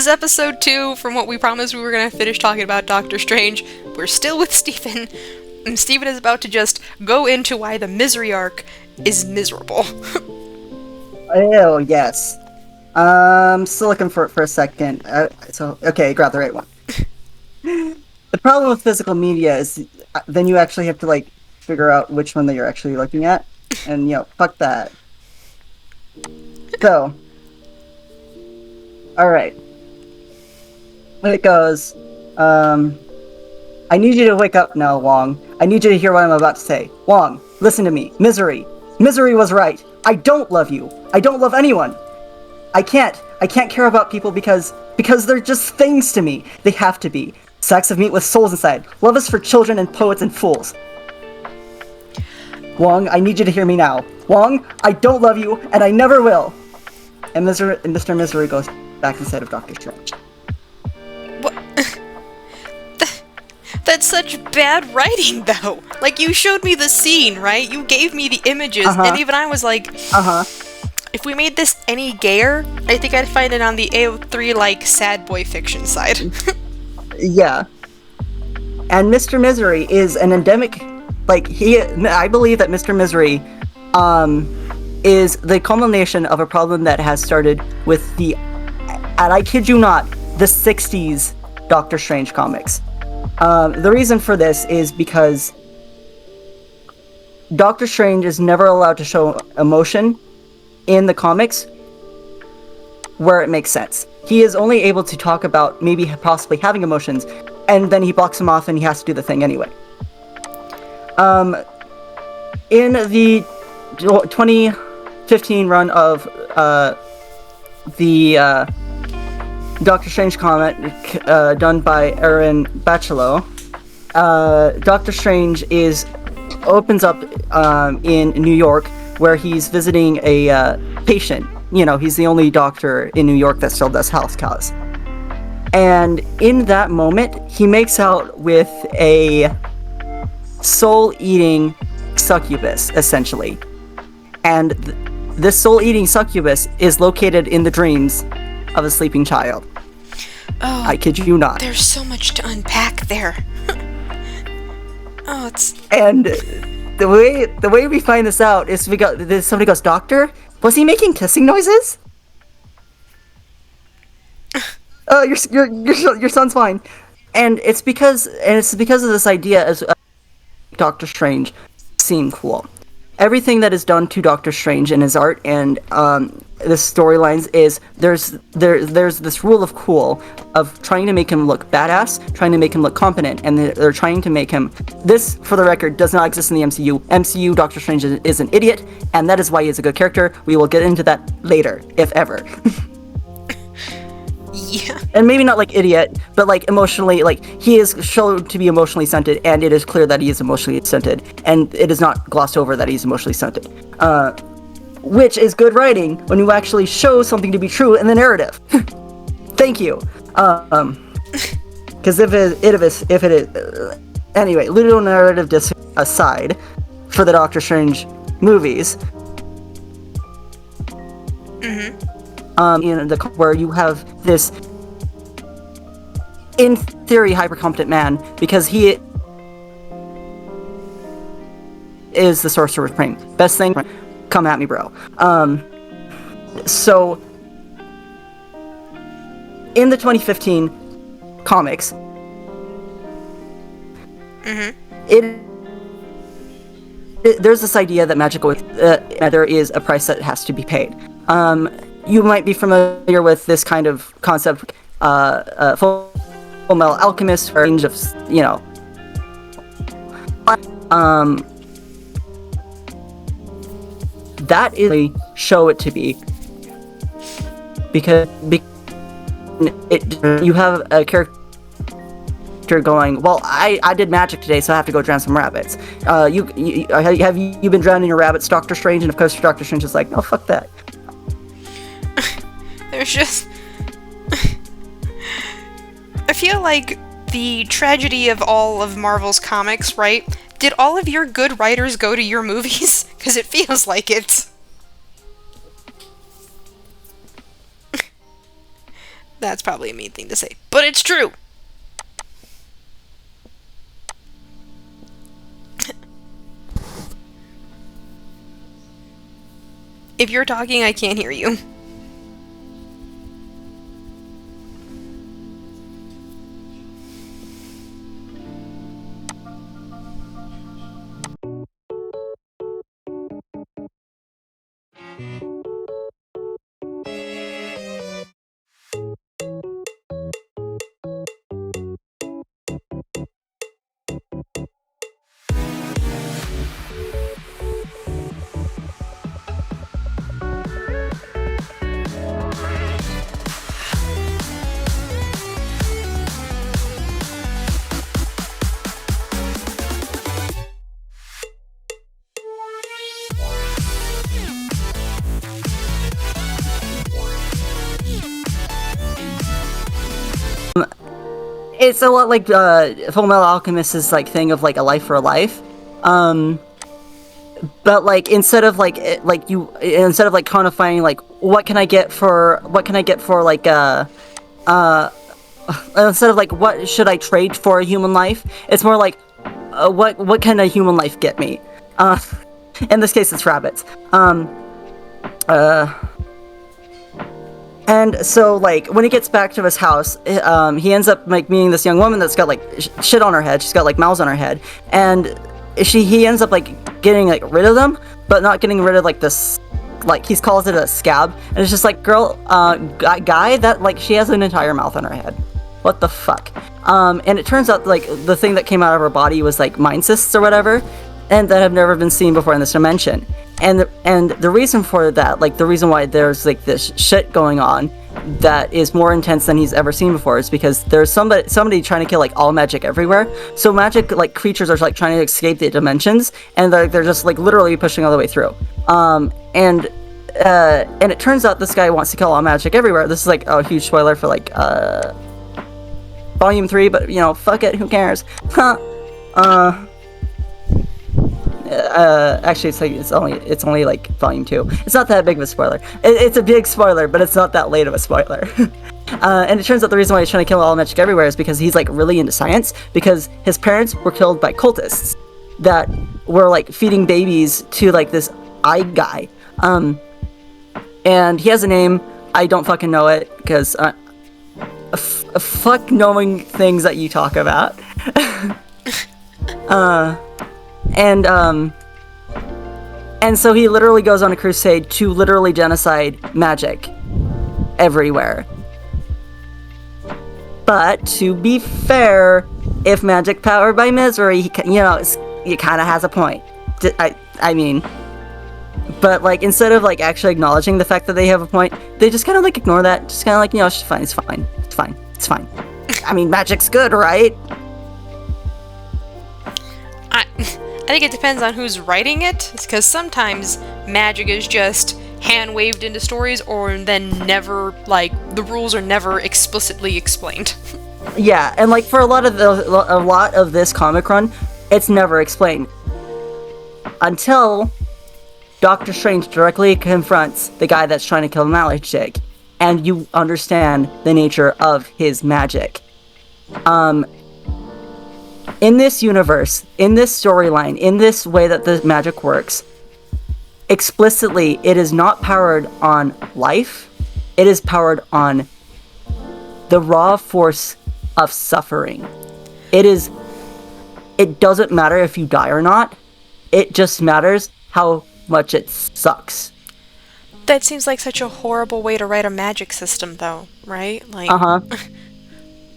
is episode 2 from what we promised we were going to finish talking about Doctor Strange. We're still with Stephen, and Stephen is about to just go into why the Misery arc is miserable. Oh, yes. Still looking for it for a second. Okay, grab the right one. The problem with physical media is then you actually have to, like, figure out which one that you're actually looking at. And, fuck that. So. Alright. It goes, I need you to wake up now, Wong. I need you to hear what I'm about to say. Wong, listen to me. Misery. Misery was right. I don't love you. I don't love anyone. I can't care about people because they're just things to me. They have to be. Sacks of meat with souls inside. Love is for children and poets and fools. Wong, I need you to hear me now. Wong, I don't love you, and I never will. And Mr. Misery goes back inside of Doctor Strange. What? That's such bad writing, though. Like, you showed me the scene, right? You gave me the images, and even I was like, if we made this any gayer, I think I'd find it on the AO3, like, sad boy fiction side. Yeah. And Mr. Misery is an endemic, I believe that Mr. Misery, is the culmination of a problem that has started with and I kid you not, the 60s Doctor Strange comics. The reason for this is because Doctor Strange is never allowed to show emotion in the comics where it makes sense. He is only able to talk about maybe possibly having emotions, and then he blocks them off and he has to do the thing anyway. In the 2015 run of the Doctor Strange comic done by Aaron Bachelot, Doctor Strange opens up in New York where he's visiting a patient. He's the only doctor in New York that still does house calls. And in that moment, he makes out with a soul-eating succubus, essentially. And this soul-eating succubus is located in the dreams of a sleeping child. Oh, I kid you not. There's so much to unpack there. And the way we find this out is somebody goes, "Doctor, was he making kissing noises?" Oh, your son's fine. And it's because of this idea as Doctor Strange seem cool. Everything that is done to Doctor Strange in his art and the storylines is there's this rule of cool of trying to make him look badass, trying to make him look competent, and they're trying to make him. This, for the record, does not exist in the MCU. Doctor Strange is an idiot, and that is why he is a good character. We will get into that later, if ever. Yeah. And maybe not like idiot, but like emotionally, like he is shown to be emotionally scented, and it is clear that he is emotionally scented, and it is not glossed over that he's emotionally scented. Which is good writing when you actually show something to be true in the narrative. Thank you. Because if it is, anyway, little narrative aside, for the Doctor Strange movies. Where you have this, in theory, hyper-competent man, because he is the Sorcerer Supreme. Best thing, come at me, bro. So, in the 2015 comics, there's this idea that there is a price that has to be paid. You might be familiar with this kind of concept, Full Metal Alchemist, range of, that is show it to be, because you have a character going, well, I did magic today, so I have to go drown some rabbits. Have you been drowning your rabbits, Doctor Strange? And of course, Doctor Strange is like, no, fuck that. There's just... I feel like the tragedy of all of Marvel's comics, right? Did all of your good writers go to your movies? Because it feels like it. That's probably a mean thing to say, but it's true. If you're talking, I can't hear you. It's a lot like Full Metal Alchemist's like thing of like a life for a life, but like instead of like quantifying like what can I get for like instead of like what should I trade for a human life, it's more like what can a human life get me? In this case, it's rabbits. And so, like, when he gets back to his house, he ends up, like, meeting this young woman that's got, like, shit on her head. She's got, like, mouths on her head. And he ends up, like, getting, like, rid of them, but not getting rid of, like, this, like, he calls it a scab. And it's just like, girl, guy, that, like, she has an entire mouth on her head. What the fuck? And it turns out, like, the thing that came out of her body was, like, mind cysts or whatever, and that have never been seen before in this dimension. And the reason for that, like the reason why there's like this shit going on that is more intense than he's ever seen before is because there's somebody trying to kill like all magic everywhere. So magic like creatures are like trying to escape the dimensions, and they're just like literally pushing all the way through. And it turns out this guy wants to kill all magic everywhere. This is like a huge spoiler for like volume 3, but you know, fuck it, who cares? Actually, it's only like volume 2. It's not that big of a spoiler. It's a big spoiler, but it's not that late of a spoiler. And it turns out the reason why he's trying to kill all magic everywhere is because he's like really into science. Because his parents were killed by cultists that were like feeding babies to like this eye guy. And he has a name. I don't fucking know it because fuck knowing things that you talk about. And so he literally goes on a crusade to literally genocide magic everywhere. But to be fair, if magic powered by misery, he kind of has a point. I mean, but like instead of like actually acknowledging the fact that they have a point, they just kind of like ignore that. Just kind of like, it's fine. I mean, magic's good, right? I think it depends on who's writing it, because sometimes magic is just hand-waved into stories, or then never, like, the rules are never explicitly explained. Yeah, and like for a lot of this comic run, it's never explained. Until Doctor Strange directly confronts the guy that's trying to kill magic, and you understand the nature of his magic. In this universe, in this storyline, in this way that the magic works, explicitly, it is not powered on life. It is powered on the raw force of suffering. It doesn't matter if you die or not. It just matters how much it sucks. That seems like such a horrible way to write a magic system, though, right? Like,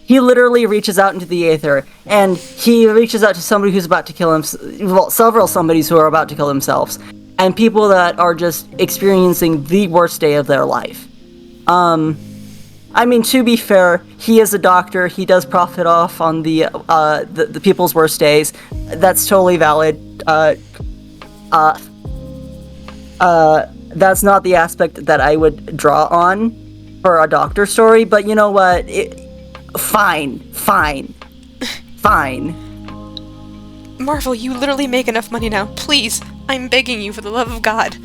He literally reaches out into the aether, and he reaches out to somebody who's about to kill several somebodies who are about to kill themselves, and people that are just experiencing the worst day of their life. I mean, to be fair, he is a doctor. He does profit off on the people's worst days. That's totally valid. That's not the aspect that I would draw on for a doctor story, but you know what? Fine. Marvel, you literally make enough money now. Please, I'm begging you for the love of God.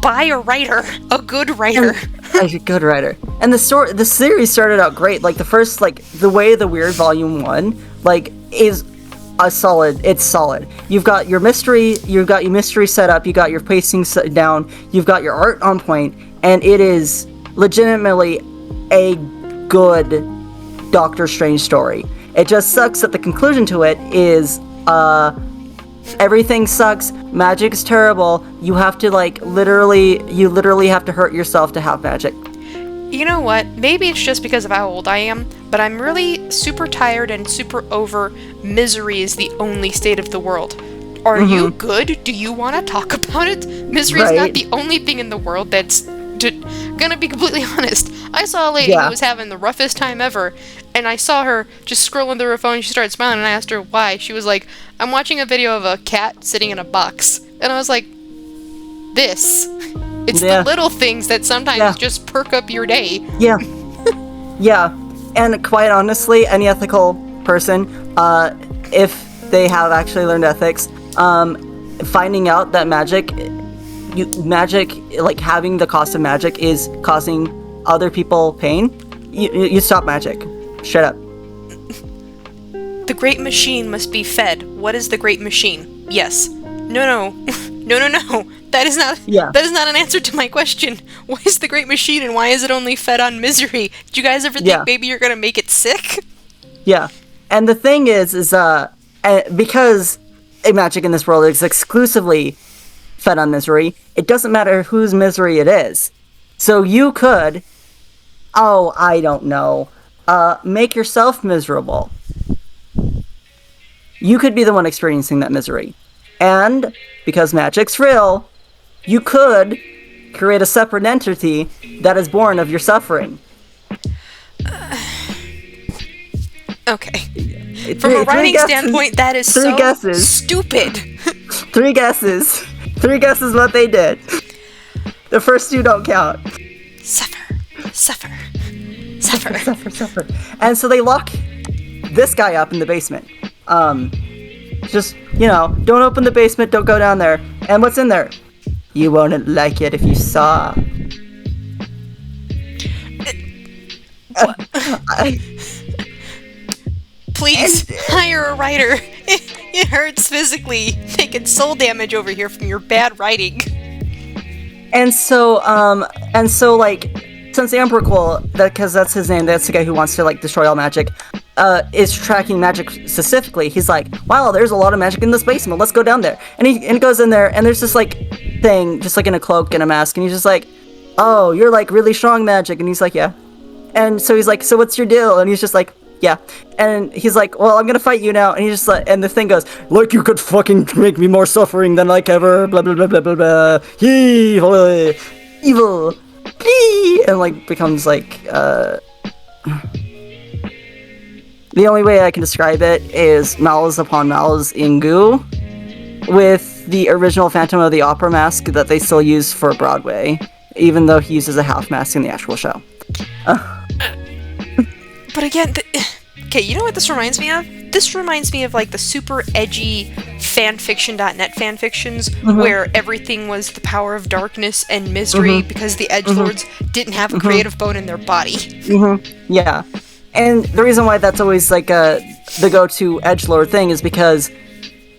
Buy a writer. A good writer. a good writer. And the series started out great. Like the first, like the way the Weird Volume 1, like is it's solid. You've got your mystery set up, you got your pacing set down, you've got your art on point, and it is legitimately a good Doctor Strange story. It just sucks that the conclusion to it is everything sucks, magic's terrible, you have to literally have to hurt yourself to have magic. You know what? Maybe it's just because of how old I am, but I'm really super tired and super over misery is the only state of the world. Are you good? Do you want to talk about it? Misery is not the only thing in the world that's... gonna be completely honest. I saw a lady who was having the roughest time ever, and I saw her just scrolling through her phone, and she started smiling, and I asked her why. She was like, I'm watching a video of a cat sitting in a box. And I was like, it's the little things that sometimes just perk up your day. Yeah. Yeah. And quite honestly, any ethical person, if they have actually learned ethics, finding out that magic, like having the cost of magic is causing other people pain, you stop magic. Shut up. The great machine must be fed. What is the great machine? Yes. No. That is not an answer to my question. What is the great machine and why is it only fed on misery? Did you guys ever think maybe you're gonna make it sick? Yeah. And the thing is because magic in this world is exclusively fed on misery, it doesn't matter whose misery it is. So you could, I don't know, make yourself miserable. You could be the one experiencing that misery. And because magic's real, you could create a separate entity that is born of your suffering. Okay. From a writing standpoint, that is so stupid. 3 guesses. 3 guesses what they did. The first 2 don't count. Suffer. And so they lock this guy up in the basement. Just, don't open the basement, don't go down there. And what's in there? You wouldn't like it if you saw. Please, hire a writer. It hurts physically. Taking soul damage over here from your bad writing. And so, since Amberquill, because that's his name, that's the guy who wants to, destroy all magic, is tracking magic specifically, he's like, wow, there's a lot of magic in this basement, let's go down there. And he goes in there, and there's this, thing, just, in a cloak and a mask, and he's just like, oh, you're, really strong magic, and he's like, yeah. And so he's like, so what's your deal? And he's just like, yeah. And he's like, well, I'm gonna fight you now. And he's just and the thing goes, you could fucking make me more suffering than ever, blah, blah, blah, blah, blah, blah. Evil. And, becomes, the only way I can describe it is malice upon malice in goo, with the original Phantom of the Opera mask that they still use for Broadway, even though he uses a half mask in the actual show. But again, okay, you know what this reminds me of? This reminds me of, the super edgy fanfiction.net fanfictions, where everything was the power of darkness and misery because the edgelords didn't have a creative bone in their body. Yeah. And the reason why that's always, the go-to edgelord thing is because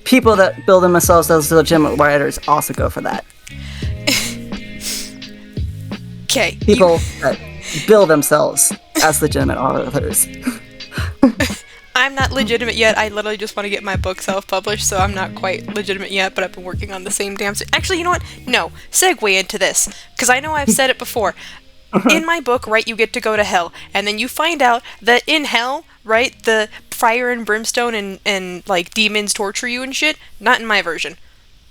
people that build themselves as legitimate writers also go for that. Okay. People that build themselves as legitimate authors. I'm not legitimate yet. I literally just want to get my book self-published, so I'm not quite legitimate yet, but I've been working on the same damn... Actually, you know what? No. Segue into this, because I know I've said it before. In my book, right, you get to go to hell, and then you find out that in hell, right, the fire and brimstone and demons torture you and shit. Not in my version.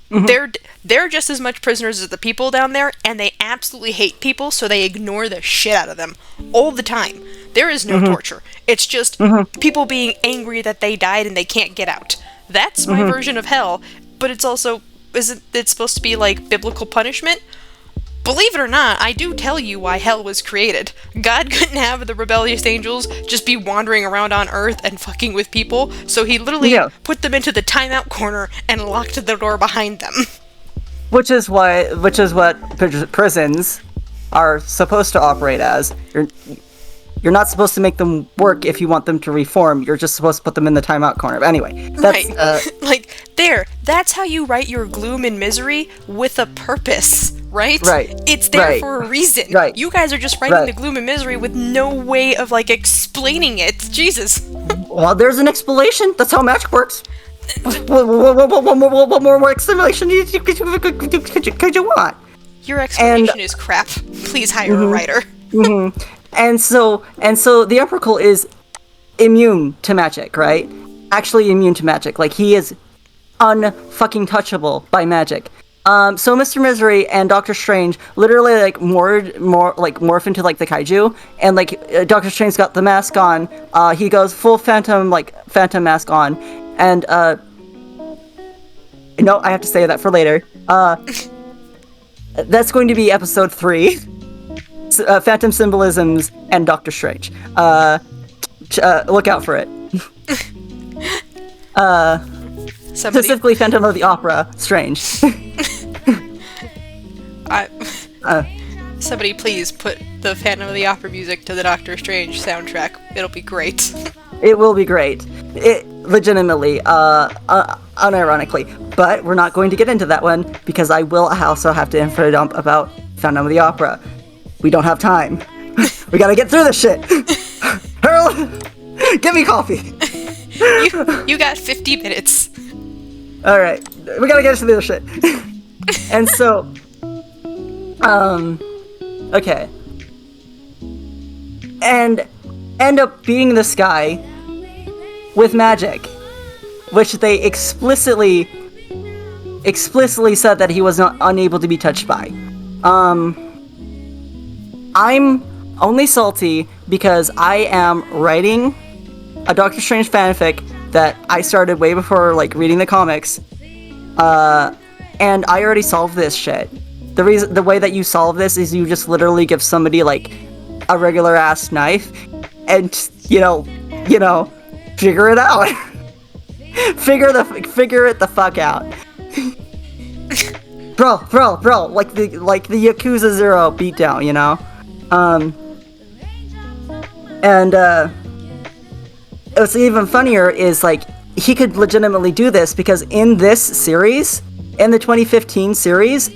They're just as much prisoners as the people down there, and they absolutely hate people, so they ignore the shit out of them all the time. There is no torture. It's just people being angry that they died and they can't get out. That's my version of hell, but it's also, isn't it supposed to be biblical punishment? Believe it or not, I do tell you why hell was created. God couldn't have the rebellious angels just be wandering around on Earth and fucking with people, so he literally put them into the timeout corner and locked the door behind them. Which is what prisons are supposed to operate as. You're not supposed to make them work if you want them to reform. You're just supposed to put them in the timeout corner. But anyway, that's... Like, that's how you write your gloom and misery with a purpose, right? Right. It's there for a reason. Right. You guys are just writing the gloom and misery with no way of, like, explaining it. Jesus. Well, there's an explanation. That's how magic works. What more explanation could you want? Your explanation is crap. Please hire a writer. And so the Emrakul is immune to magic, right? Actually immune to magic. Like, he is unfucking touchable by magic. So Mr. Misery and Doctor Strange literally like morph into like the kaiju, and like Doctor Strange's got the mask on. He goes full phantom mask on, and no, I have to say that for later. That's going to be episode 3. Phantom Symbolisms and Doctor Strange. Look out for it. Specifically Phantom of the Opera Strange. Somebody please put the Phantom of the Opera music to the Doctor Strange soundtrack. It'll be great. It will be great. It legitimately, unironically. But we're not going to get into that one because I will also have to info dump about Phantom of the Opera. We don't have time. We gotta get through this shit. Harold, give me coffee. You got 50 minutes. All right, we gotta get through this shit. And so, okay, and end up being this guy with magic, which they explicitly said that he was not unable to be touched by. I'm only salty because I am writing a Doctor Strange fanfic that I started way before like reading the comics, and I already solved this shit. The way that you solve this is you just literally give somebody like a regular ass knife, and you know, figure it out. figure it the fuck out. bro, like the Yakuza 0 beatdown, you know. What's even funnier is like he could legitimately do this because in this series, in the 2015 series,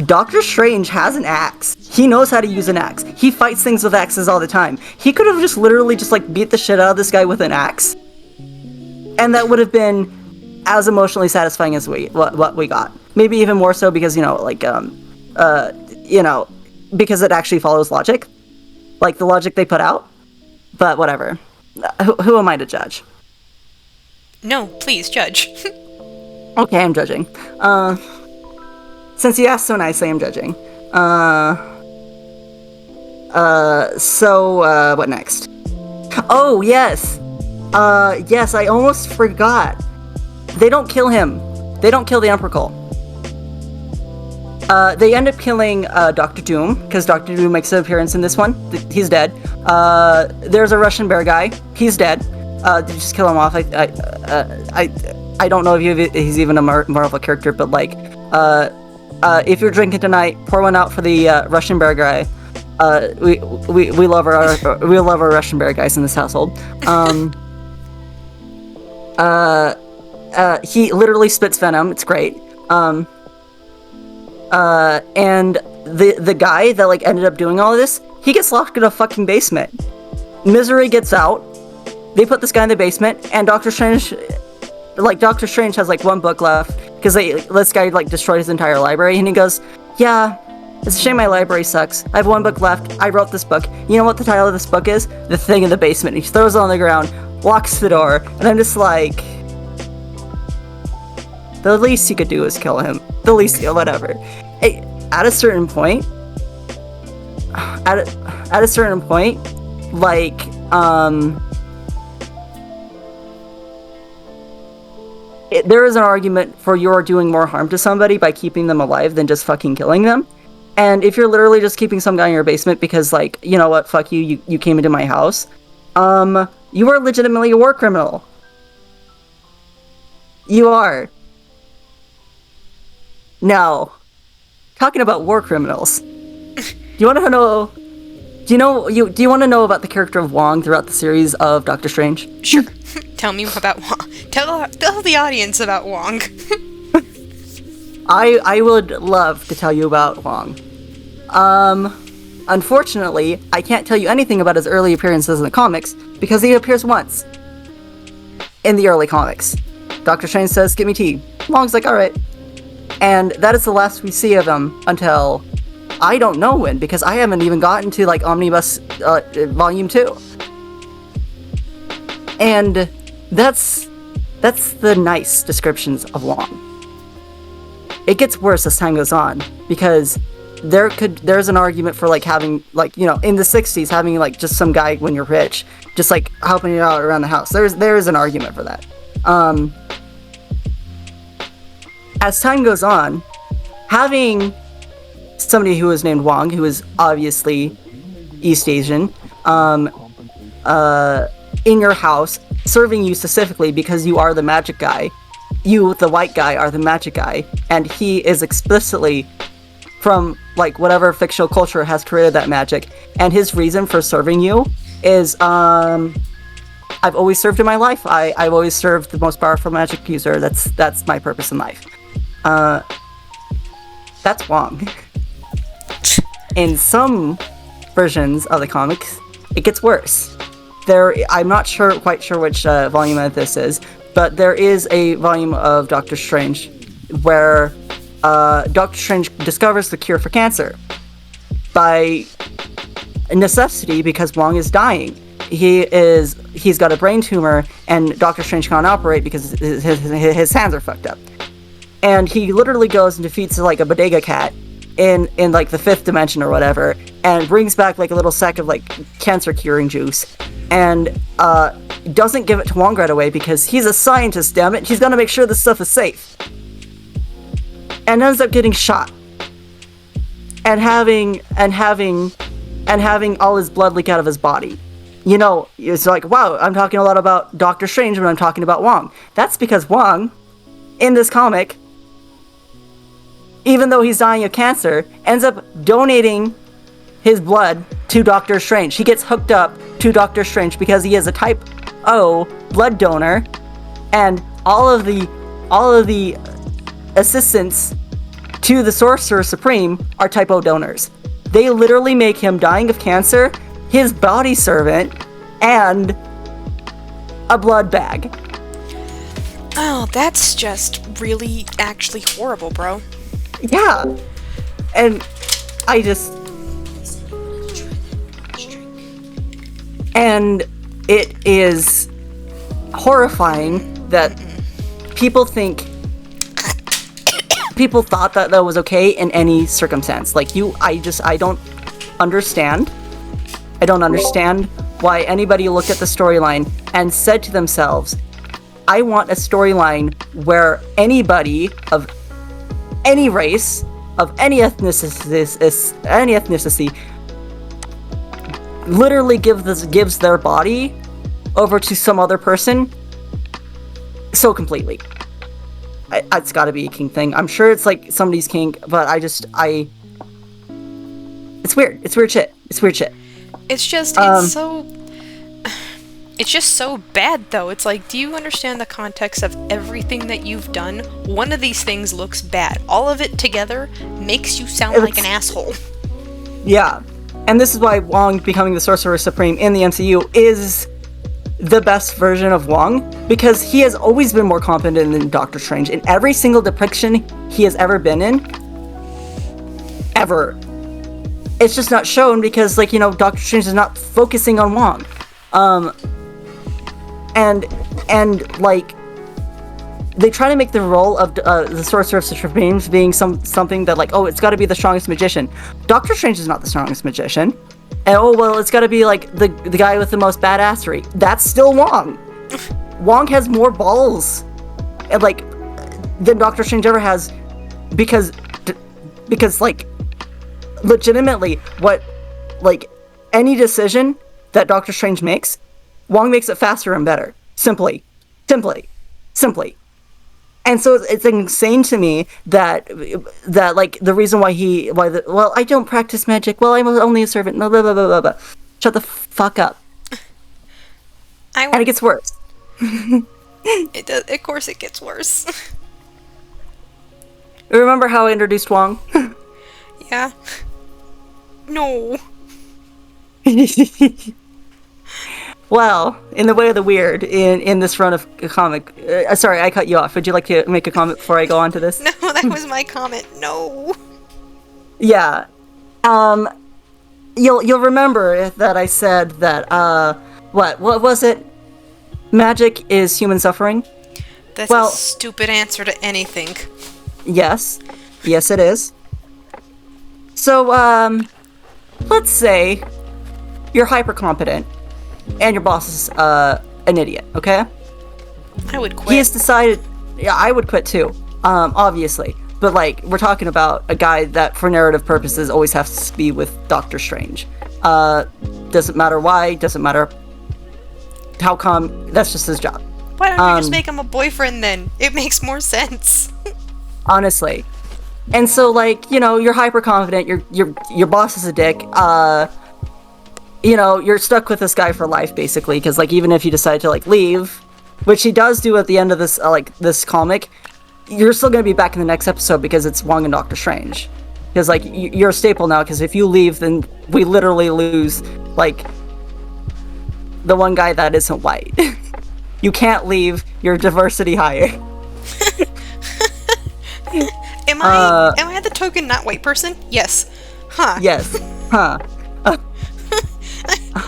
Doctor Strange has an axe. He knows how to use an axe. He fights things with axes all the time. He could have just literally just like beat the shit out of this guy with an axe, and that would have been as emotionally satisfying as what we got. Maybe even more so because because it actually follows logic, like the logic they put out. But whatever. Who am I to judge? No, please judge. Okay, I'm judging. Since you asked so nicely, I'm judging. So what next? Oh, yes. Yes, I almost forgot. They don't kill him. They don't kill the Emrakul. They end up killing Doctor Doom, because Doctor Doom makes an appearance in this one. He's dead. There's a Russian bear guy. He's dead. They just kill him off. I don't know if he's even a Marvel character, but like, if you're drinking tonight, pour one out for the Russian bear guy. We love our Russian bear guys in this household. He literally spits venom. It's great. And the guy that like ended up doing all of this, he gets locked in a fucking basement. Misery gets out. They put this guy in the basement, and Doctor Strange has like one book left because this guy like destroyed his entire library, and he goes, "Yeah, it's a shame my library sucks. I have one book left. I wrote this book. You know what the title of this book is? The Thing in the Basement." He throws it on the ground, locks the door, and I'm just like, the least you could do is kill him. The least, whatever. At a certain point, like, there is an argument for you're doing more harm to somebody by keeping them alive than just fucking killing them. And if you're literally just keeping some guy in your basement because, like, you know what, fuck you came into my house, you are legitimately a war criminal. You are. Now, talking about war criminals, you want to know? Do you want to know about the character of Wong throughout the series of Doctor Strange? Sure. Tell me about Wong. Tell the audience about Wong. I would love to tell you about Wong. Unfortunately, I can't tell you anything about his early appearances in the comics because he appears once in the early comics. Doctor Strange says, "Get me tea." Wong's like, "All right," and that is the last we see of him until I don't know when, because I haven't even gotten to like Omnibus Volume 2, and that's the nice descriptions of Wong. It gets worse as time goes on because there's an argument for like having like, you know, in the 60s having like just some guy when you're rich just like helping you out around the house. There is an argument for that. As time goes on, having somebody who is named Wong, who is obviously East Asian, in your house, serving you specifically because you are the magic guy. You, the white guy, are the magic guy, and he is explicitly from like whatever fictional culture has created that magic, and his reason for serving you is I've always served in my life. I've always served the most powerful magic user. That's my purpose in life. That's Wong. In some versions of the comics, it gets worse. I'm not quite sure which volume of this is, but there is a volume of Doctor Strange where Doctor Strange discovers the cure for cancer by necessity because Wong is dying. He's got a brain tumor, and Doctor Strange can't operate because his hands are fucked up. And he literally goes and defeats like a bodega cat in like the 5th dimension or whatever, and brings back like a little sack of like cancer curing juice, and doesn't give it to Wong right away because he's a scientist, damn it. He's gonna make sure this stuff is safe. And ends up getting shot. And having all his blood leak out of his body. You know, it's like, wow, I'm talking a lot about Doctor Strange when I'm talking about Wong. That's because Wong, in this comic, even though he's dying of cancer, ends up donating his blood to Doctor Strange. He gets hooked up to Doctor Strange because he is a type O blood donor, and all of the assistants to the Sorcerer Supreme are type O donors. They literally make him dying of cancer, his body servant, and a blood bag. Oh, that's just really actually horrible, bro. Yeah. And I just... And it is horrifying that people thought that was okay in any circumstance. Like I don't understand. I don't understand why anybody looked at the storyline and said to themselves, I want a storyline where anybody of any race, of any ethnicity, literally gives their body over to some other person so completely. It's gotta be a kink thing. I'm sure it's like somebody's kink, but it's weird. It's weird shit. It's just, it's just so bad, though. It's like, do you understand the context of everything that you've done? One of these things looks bad. All of it together makes you sound like an asshole. Yeah. And this is why Wong becoming the Sorcerer Supreme in the MCU is the best version of Wong, because he has always been more competent than Doctor Strange in every single depiction he has ever been in. Ever. It's just not shown because, like, you know, Doctor Strange is not focusing on Wong. And like, they try to make the role of the Sorcerer Supreme being something that, like, oh, it's got to be the strongest magician. Doctor Strange is not the strongest magician. And, oh, well, it's got to be, like, the guy with the most badassery. That's still Wong. Wong has more balls, and, like, than Doctor Strange ever has, because, like, legitimately, any decision that Doctor Strange makes, Wong makes it faster and better. Simply. And so it's insane to me that like the reason why well, I don't practice magic. Well, I'm only a servant. Blah blah blah blah blah. Shut the fuck up. And it gets worse. It does. Of course, it gets worse. Remember how I introduced Wong? Yeah. No. Well, in the way of the weird, in this run of a comic... sorry, I cut you off. Would you like to make a comment before I go on to this? No, that was my comment. No. Yeah. You'll remember that I said that, what was it? Magic is human suffering? That's a stupid answer to anything. Yes. Yes, it is. So, let's say you're hyper-competent, and your boss is an idiot, okay? I would quit. He has decided... Yeah, I would quit too, obviously. But, like, we're talking about a guy that, for narrative purposes, always has to be with Doctor Strange. Doesn't matter why, doesn't matter how come, that's just his job. Why don't you just make him a boyfriend then? It makes more sense. Honestly. And so, like, you know, you're hyper-confident, your boss is a dick, you know, you're stuck with this guy for life, basically, because, like, even if you decide to, like, leave, which he does do at the end of this, this comic, you're still going to be back in the next episode because it's Wong and Doctor Strange. Because, like, you're a staple now, because if you leave, then we literally lose, like, the one guy that isn't white. You can't leave your diversity hire. Am I the token not white person? Yes. Huh. Yes. Huh.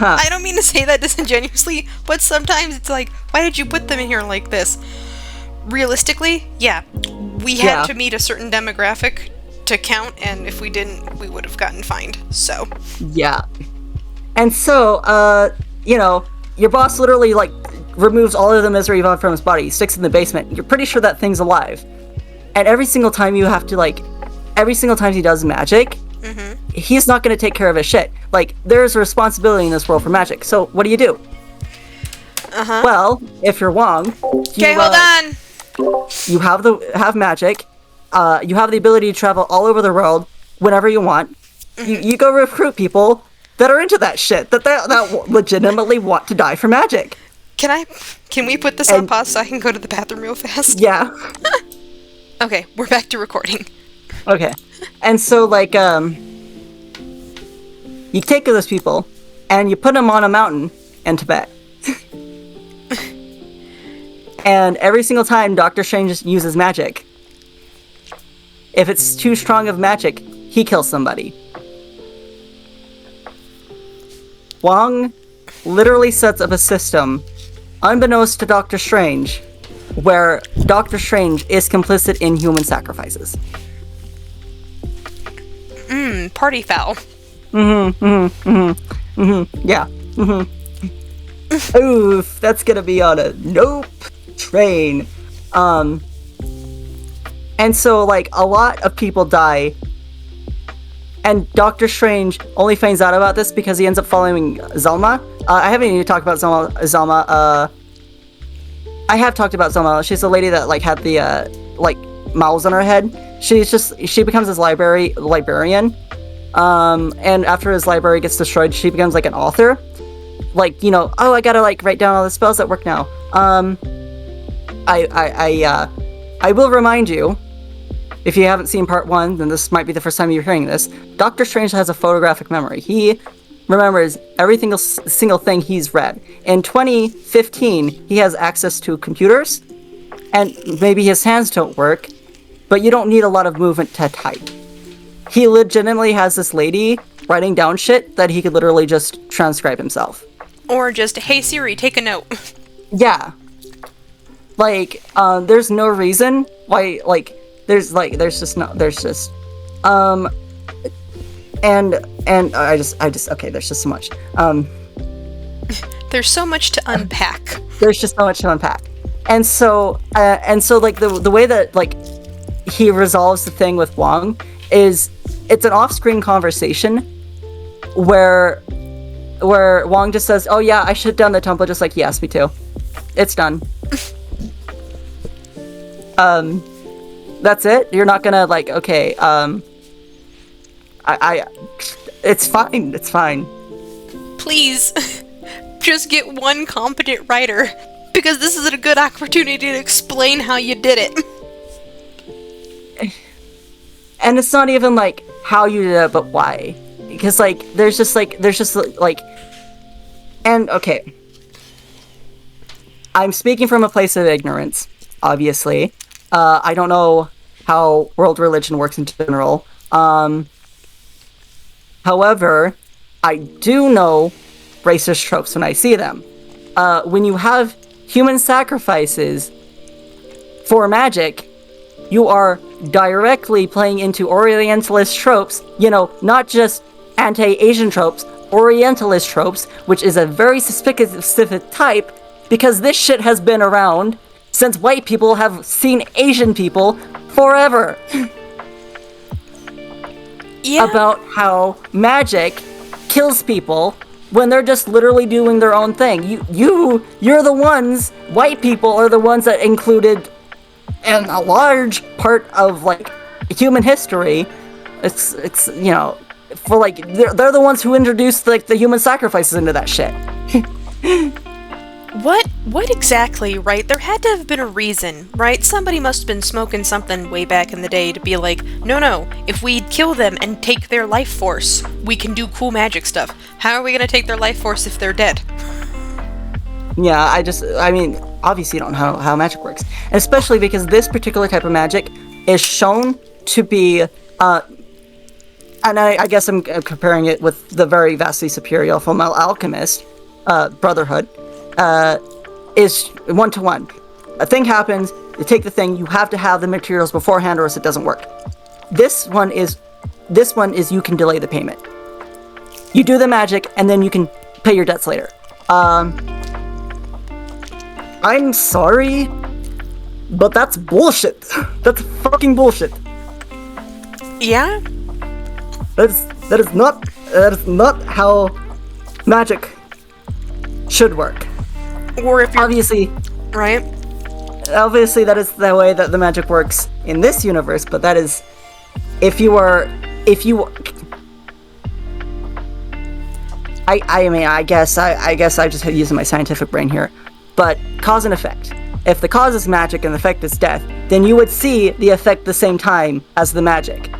I don't mean to say that disingenuously, but sometimes it's like, why did you put them in here like this? Realistically, yeah. We had to meet a certain demographic to count, and if we didn't, we would have gotten fined, so. Yeah. And so, you know, your boss literally, like, removes all of the misery from his body, sticks it in the basement. You're pretty sure that thing's alive. And every single time you have to, like, every single time he does magic, he's not going to take care of his shit. Like, there's a responsibility in this world for magic. So, what do you do? Well, if you're Wong... Okay, hold on! You have magic. You have the ability to travel all over the world whenever you want. You go recruit people that are into that shit, that legitimately want to die for magic. Can we put this on pause so I can go to the bathroom real fast? Yeah. Okay, we're back to recording. Okay. And so, like, you take those people, and you put them on a mountain in Tibet. And every single time Doctor Strange uses magic, if it's too strong of magic, he kills somebody. Wong literally sets up a system, unbeknownst to Doctor Strange, where Doctor Strange is complicit in human sacrifices. Party foul. Yeah. Oof, that's gonna be on a nope train. And so, like, a lot of people die, and Doctor Strange only finds out about this because he ends up following Zelma. I haven't even talked about Zelma. I have talked about Zelma. She's the lady that, like, had the like mouths on her head. She becomes his librarian. And after his library gets destroyed, she becomes, like, an author. Like, you know, oh, I gotta, like, write down all the spells that work now. I will remind you, if you haven't seen part 1, then this might be the first time you're hearing this. Doctor Strange has a photographic memory. He remembers every single thing he's read. In 2015, he has access to computers, and maybe his hands don't work, but you don't need a lot of movement to type. He legitimately has this lady writing down shit that he could literally just transcribe himself. Or just, hey Siri, take a note. Yeah. Like, there's no reason why, like, there's just, and I just, okay, there's just so much. There's so much to unpack. There's just so much to unpack. And so, like, the way that, like, he resolves the thing with Wong is, it's an off-screen conversation where Wong just says, oh yeah, I shut down the temple, just like he asked me to. It's done. That's it? You're not gonna, like, okay, it's fine. Please, just get one competent writer, because this is a good opportunity to explain how you did it. And it's not even, like, how you did it, but why. Because, like, there's just, and, okay. I'm speaking from a place of ignorance, obviously. I don't know how world religion works in general. However, I do know racist tropes when I see them. When you have human sacrifices for magic, you are directly playing into Orientalist tropes, not just anti-Asian tropes, Orientalist tropes, which is a very specific type, because this shit has been around since white people have seen Asian people forever. Yeah. About how magic kills people when they're just literally doing their own thing. You're the ones, white people are the ones that included in a large part of, like, human history. It's for, like, they're the ones who introduced, like, the human sacrifices into that shit. What exactly, right? There had to have been a reason, right? Somebody must have been smoking something way back in the day to be like, no, if we kill them and take their life force, we can do cool magic stuff. How are we gonna take their life force if they're dead? Yeah, obviously you don't know how magic works. And especially because this particular type of magic is shown to be, and I guess I'm comparing it with the very vastly superior Fullmetal Alchemist, Brotherhood, is 1-to-1. A thing happens, you take the thing, you have to have the materials beforehand or else it doesn't work. This one is you can delay the payment. You do the magic and then you can pay your debts later. I'm sorry, but that's bullshit. That's fucking bullshit. Yeah? That is not how magic should work. Or if you're... Obviously, right? Obviously that is the way that the magic works in this universe, but that is I guess I just using my scientific brain here. But cause and effect. If the cause is magic and the effect is death, then you would see the effect the same time as the magic.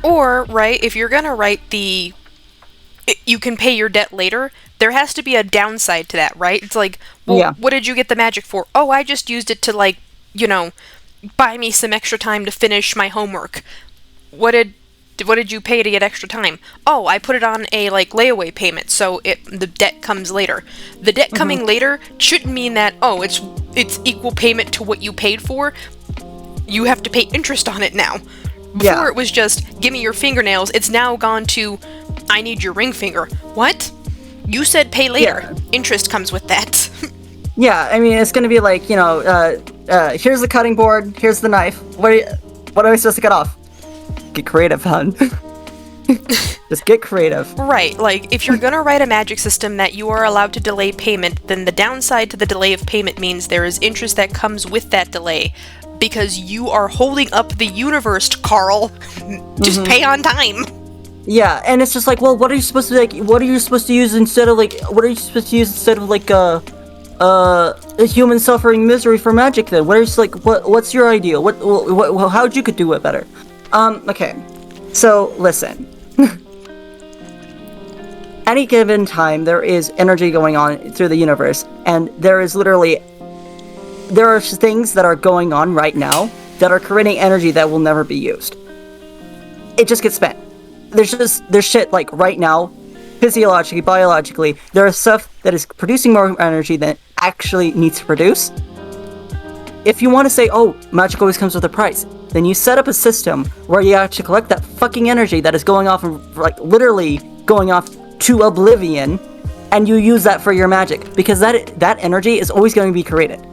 Or, right, if you're gonna write you can pay your debt later, there has to be a downside to that, right? It's like, well, yeah. What did you get the magic for? Oh, I just used it to, like, buy me some extra time to finish my homework. What did you pay to get extra time? Oh, I put it on a, like, layaway payment, so the debt comes later. The debt coming later shouldn't mean that, oh, it's equal payment to what you paid for. You have to pay interest on it now. Before it was just, give me your fingernails, it's now gone to, I need your ring finger. What? You said pay later. Yeah. Interest comes with that. Yeah, I mean, it's gonna be like, here's the cutting board, here's the knife. What are we supposed to cut off? Get creative, hun. Just get creative. Right, like, if you're gonna write a magic system that you are allowed to delay payment, then the downside to the delay of payment means there is interest that comes with that delay. Because you are holding up the universe, Carl. Just pay on time. Yeah, and it's just like, well, what are you supposed to use instead of human suffering misery for magic then? What's your idea? How'd you could do it better? Okay. So, listen. Any given time, there is energy going on through the universe, and there are things that are going on right now that are creating energy that will never be used. It just gets spent. There's shit, like, right now, physiologically, biologically, there is stuff that is producing more energy than it actually needs to produce. If you want to say, oh, magic always comes with a price, then you set up a system where you actually collect that fucking energy that is going off, like, literally going off to oblivion, and you use that for your magic, because that energy is always going to be created.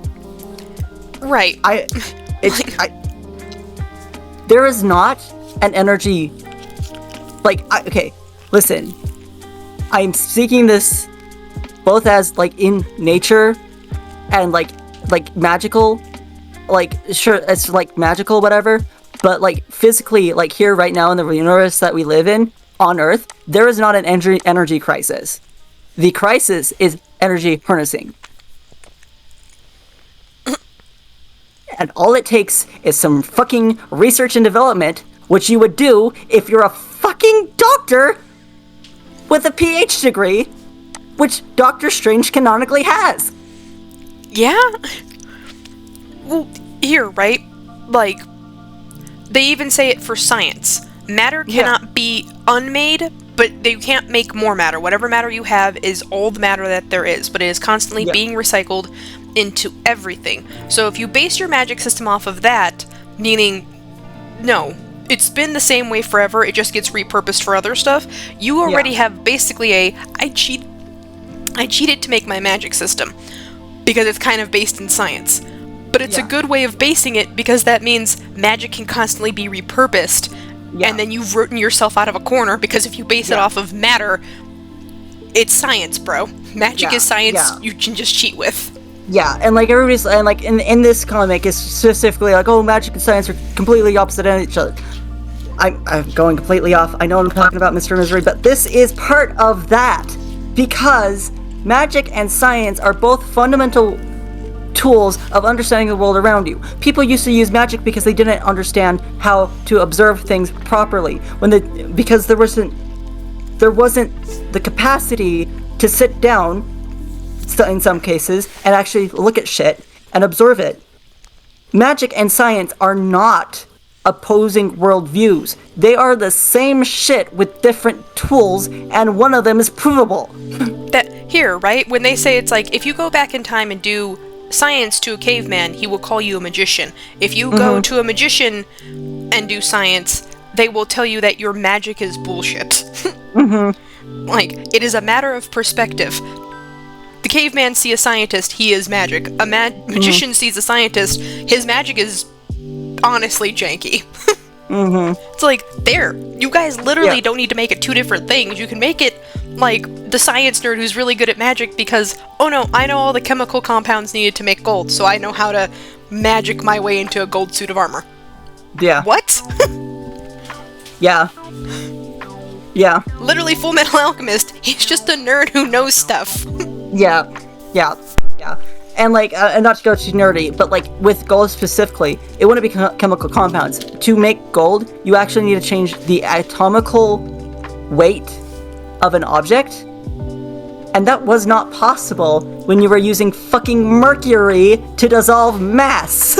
Right. There is not an energy, okay, listen, I'm speaking this both as, like, in nature and, like magical, like, sure, it's like magical, whatever, but like physically, like here right now in the universe that we live in on Earth, there is not an energy crisis. The crisis is energy harnessing. And all it takes is some fucking research and development, which you would do if you're a fucking doctor with a PhD degree, which Doctor Strange canonically has. Yeah? Well, here, right? Like, they even say it for science. Matter cannot be unmade, but they can't make more matter. Whatever matter you have is all the matter that there is, but it is constantly being recycled into everything. So if you base your magic system off of that, meaning, no, it's been the same way forever, it just gets repurposed for other stuff, you already have basically I cheated to make my magic system, because it's kind of based in science. But it's a good way of basing it, because that means magic can constantly be repurposed, and then you've written yourself out of a corner, because if you base it off of matter, it's science, bro. Magic is science you can just cheat with. Yeah, and like everybody's, and like in this comic, it's specifically like, oh, magic and science are completely opposite of each other. I'm going completely off. I know I'm talking about Mr. Misery, but this is part of that, because magic and science are both fundamental tools of understanding the world around you. People used to use magic because they didn't understand how to observe things properly, because there wasn't the capacity to sit down in some cases and actually look at shit and observe it. Magic and science are not opposing worldviews. They are the same shit with different tools, and one of them is provable. That here, right? When they say it's like, if you go back in time and do science to a caveman, he will call you a magician. If you go to a magician and do science, they will tell you that your magic is bullshit. Like, it is a matter of perspective. The caveman sees a scientist, he is magic. A magician sees a scientist, his magic is honestly janky. It's like, there, you guys literally don't need to make it two different things. You can make it like the science nerd who's really good at magic because, oh no, I know all the chemical compounds needed to make gold, so I know how to magic my way into a gold suit of armor. Yeah. What? Yeah. Yeah. Literally Full Metal Alchemist, he's just a nerd who knows stuff. Yeah. And like, and not to go too nerdy, but like with gold specifically, it wouldn't be chemical compounds. To make gold, you actually need to change the atomical weight of an object, and that was not possible when you were using fucking mercury to dissolve mass.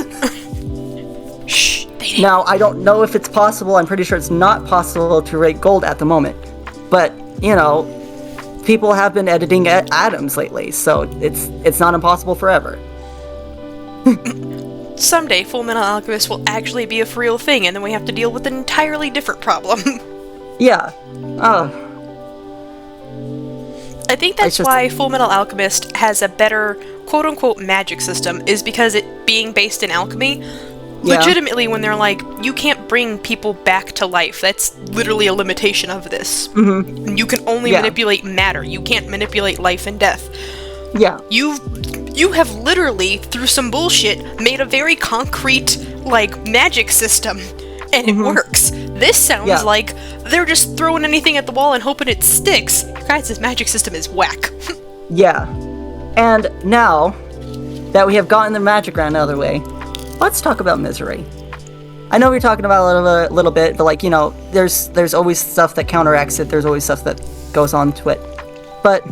Shh. Now, I don't know if it's possible. I'm pretty sure it's not possible to rate gold at the moment, but you know, people have been editing atoms lately, so it's not impossible forever. Someday, Full Metal Alchemist will actually be a for real thing, and then we have to deal with an entirely different problem. Yeah. I think that's why Full Metal Alchemist has a better quote-unquote magic system, is because it being based in alchemy, legitimately when they're like, you can't bring people back to life, that's literally a limitation of this. You can only manipulate matter, you can't manipulate life and death. You have literally, through some bullshit, made a very concrete, like, magic system, and it works. This sounds like they're just throwing anything at the wall and hoping it sticks. Your guys' magic system is whack. Yeah. And now that we have gotten the magic round out of the way, let's talk about misery. I know we're talking about it a little bit, but like, you know, there's always stuff that counteracts it, there's always stuff that goes on to it. But,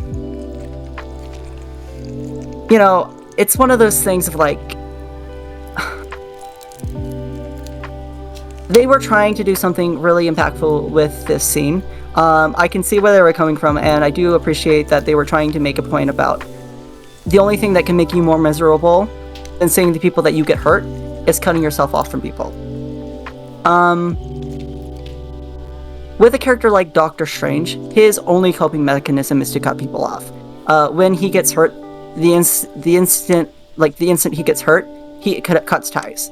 you know, it's one of those things of like, they were trying to do something really impactful with this scene. I can see where they were coming from, and I do appreciate that they were trying to make a point about the only thing that can make you more miserable than seeing the people that you get hurt is cutting yourself off from people. With a character like Doctor Strange, his only coping mechanism is to cut people off. When he gets hurt, the instant he gets hurt, he cuts ties.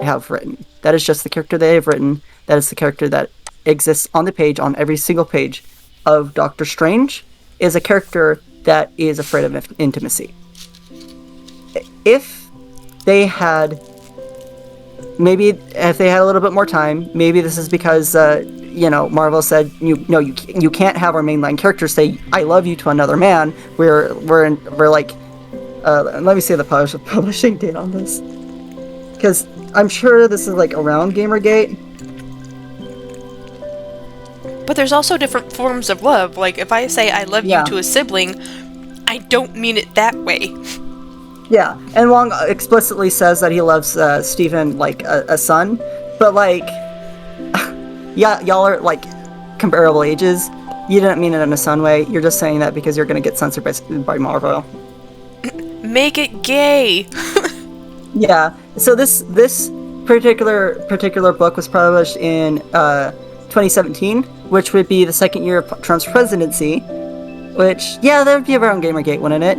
Have written. That is just the character they have written. That is the character that exists on the page, on every single page of Doctor Strange, is a character that is afraid of intimacy. if they had a little bit more time, maybe this is because Marvel said you can't have our mainline characters say "I love you" to another man. We're like, let me see the publishing date on this, because I'm sure this is like around Gamergate. But there's also different forms of love. Like, if I say I love you to a sibling, I don't mean it that way. Yeah, and Wong explicitly says that he loves Steven like a son, but like, yeah, y'all are like comparable ages. You didn't mean it in a son way. You're just saying that because you're gonna get censored by Marvel. Make it gay. Yeah. So this particular book was published in 2017, which would be the second year of Trump's presidency. Which, yeah, that would be around Gamergate, wouldn't it?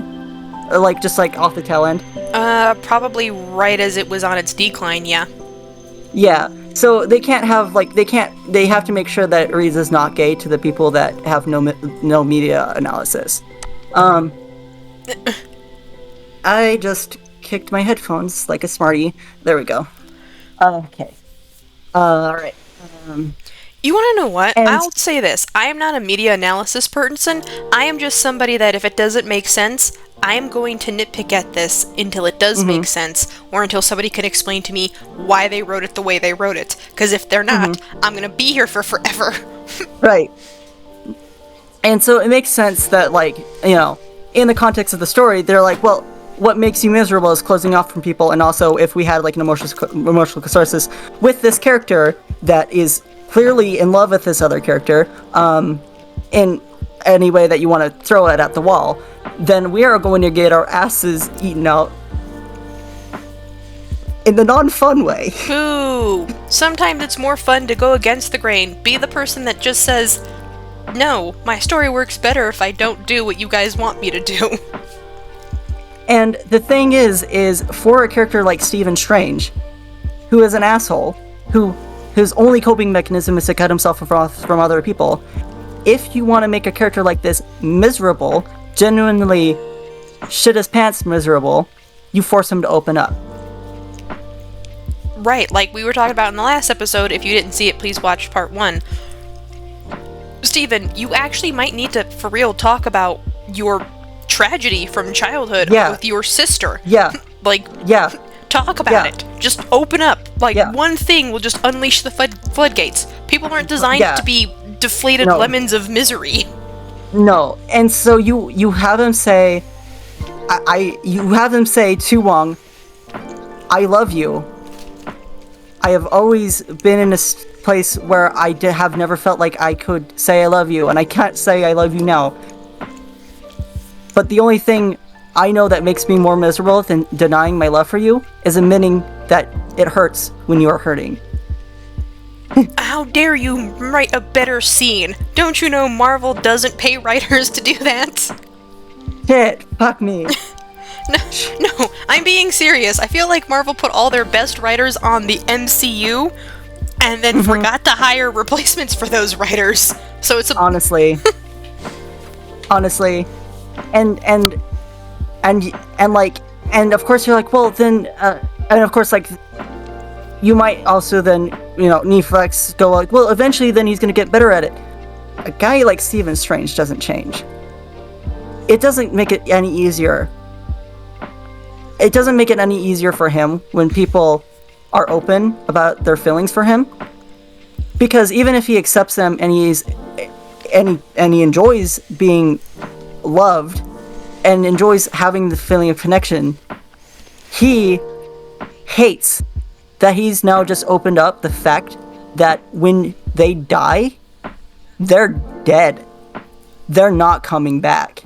Like, just like off the tail end? Probably right as it was on its decline, yeah. Yeah. So they can't have, like, they have to make sure that Reese is not gay to the people that have no media analysis. I just kicked my headphones like a smarty. There we go. Okay. Alright. You want to know what? I'll say this. I am not a media analysis person. I am just somebody that if it doesn't make sense, I am going to nitpick at this until it does make sense, or until somebody can explain to me why they wrote it the way they wrote it. Because if they're not, I'm going to be here for forever. Right. And so it makes sense that, like, in the context of the story, they're like, well, what makes you miserable is closing off from people, and also if we had, like, an emotional catharsis with this character that is clearly in love with this other character, in any way that you want to throw it at the wall, then we are going to get our asses eaten out in the non-fun way. Boo! Sometimes it's more fun to go against the grain. Be the person that just says, no, my story works better if I don't do what you guys want me to do. And the thing is for a character like Stephen Strange, who is an asshole, whose only coping mechanism is to cut himself off from other people, if you want to make a character like this miserable, genuinely shit his pants miserable, you force him to open up. Right, like we were talking about in the last episode. If you didn't see it, please watch part 1. Steven, you actually might need to, for real, talk about your tragedy from childhood with your sister. Yeah. Talk about it. Just open up. One thing will just unleash the floodgates. People aren't designed to be deflated lemons of misery. No, and so you have him say, you have him say to Wong, I love you. I have always been in a place where I have never felt like I could say I love you, and I can't say I love you now. But the only thing I know that makes me more miserable than denying my love for you is admitting that it hurts when you are hurting. How dare you write a better scene? Don't you know Marvel doesn't pay writers to do that? Shit, fuck me. No, I'm being serious. I feel like Marvel put all their best writers on the MCU and then forgot to hire replacements for those writers. So it's honestly, and of course you're like, well then, and of course, like, you might also then, Netflix go like, well, eventually then he's gonna get better at it. A guy like Stephen Strange doesn't change. It doesn't make it any easier. It doesn't make it any easier for him when people are open about their feelings for him. Because even if he accepts them and he enjoys being loved and enjoys having the feeling of connection, he hates that he's now just opened up the fact that when they die, they're dead. They're not coming back.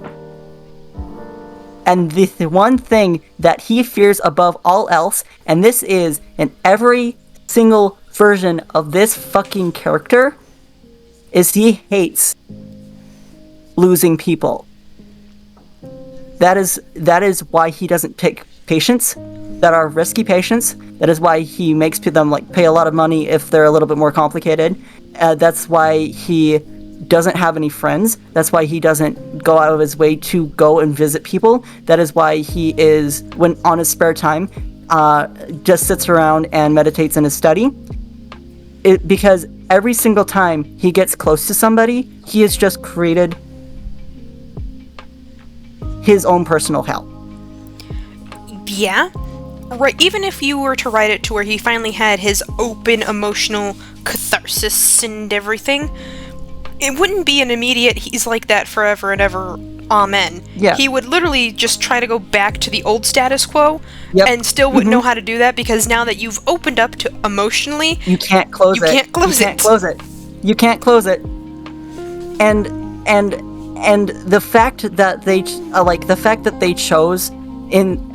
And the one thing that he fears above all else, and this is in every single version of this fucking character, is he hates losing people. That is why he doesn't pick patients that are risky patients. That is why he makes them pay a lot of money if they're a little bit more complicated. That's why he doesn't have any friends. That's why he doesn't go out of his way to go and visit people. That is why he is, when on his spare time, just sits around and meditates in his study. Because every single time he gets close to somebody, he has just created his own personal hell. Yeah. Right, even if you were to write it to where he finally had his open emotional catharsis and everything, it wouldn't be an immediate, he's like that forever and ever, amen. Yeah. He would literally just try to go back to the old status quo, and still wouldn't know how to do that, because now that you've opened up to emotionally, you can't close it. You can't close it. You can't close it. And the fact that they chose in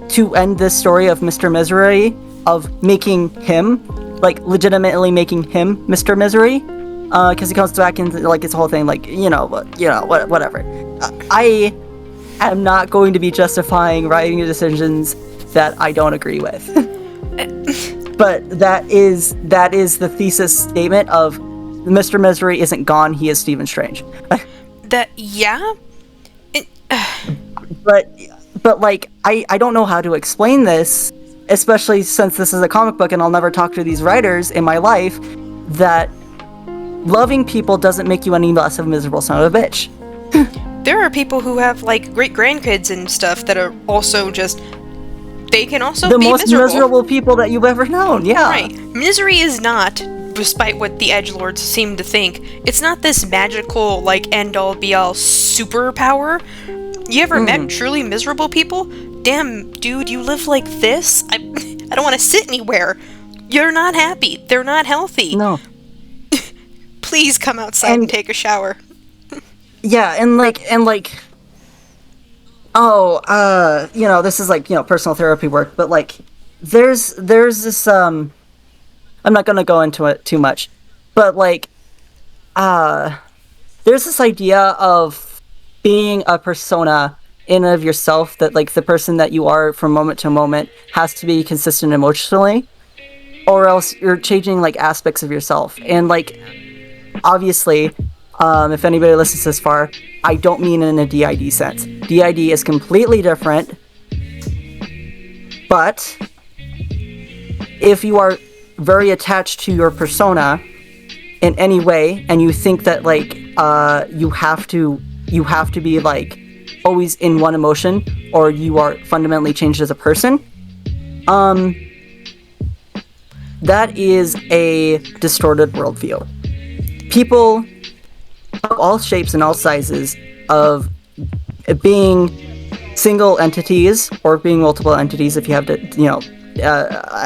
to end this story of Mr. Misery, of making him, legitimately making him Mr. Misery, because he comes back into, his whole thing, whatever. I am not going to be justifying writing decisions that I don't agree with. But that is the thesis statement of Mr. Misery isn't gone, he is Stephen Strange. But I don't know how to explain this, especially since this is a comic book and I'll never talk to these writers in my life, that loving people doesn't make you any less of a miserable son of a bitch. There are people who have, great grandkids and stuff that are also just, they can also be most miserable people that you've ever known, yeah. Right. Misery is not, despite what the edgelords seem to think, it's not this magical, end-all, be-all superpower. You ever met truly miserable people? Damn, dude, you live like this? I don't want to sit anywhere. You're not happy. They're not healthy. No. Please come outside and take a shower. Yeah, this is personal therapy work, but there's this I'm not gonna go into it too much, but there's this idea of being a persona in and of yourself, that the person that you are from moment to moment has to be consistent emotionally, or else you're changing aspects of yourself. And obviously, if anybody listens this far, I don't mean in a DID sense. DID is completely different, but if you are very attached to your persona in any way, and you think that you have to be always in one emotion, or you are fundamentally changed as a person, that is a distorted worldview. People of all shapes and all sizes, of being single entities or being multiple entities, if you have to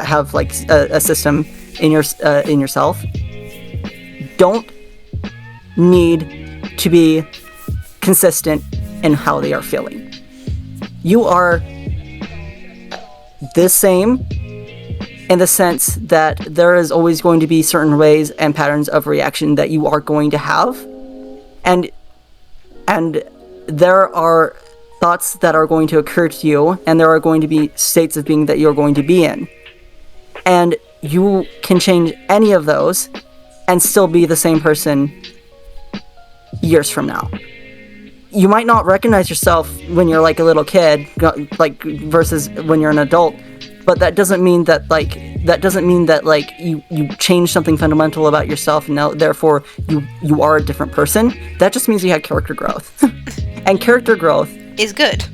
have a system in yourself, don't need to be consistent in how they are feeling. You are the same in the sense that there is always going to be certain ways and patterns of reaction that you are going to have, and there are thoughts that are going to occur to you, and there are going to be states of being that you're going to be in, and you can change any of those and still be the same person years from now. You might not recognize yourself when you're a little kid, versus when you're an adult, but that doesn't mean that you change something fundamental about yourself, and now therefore you are a different person. That just means you had character growth. And character growth is good.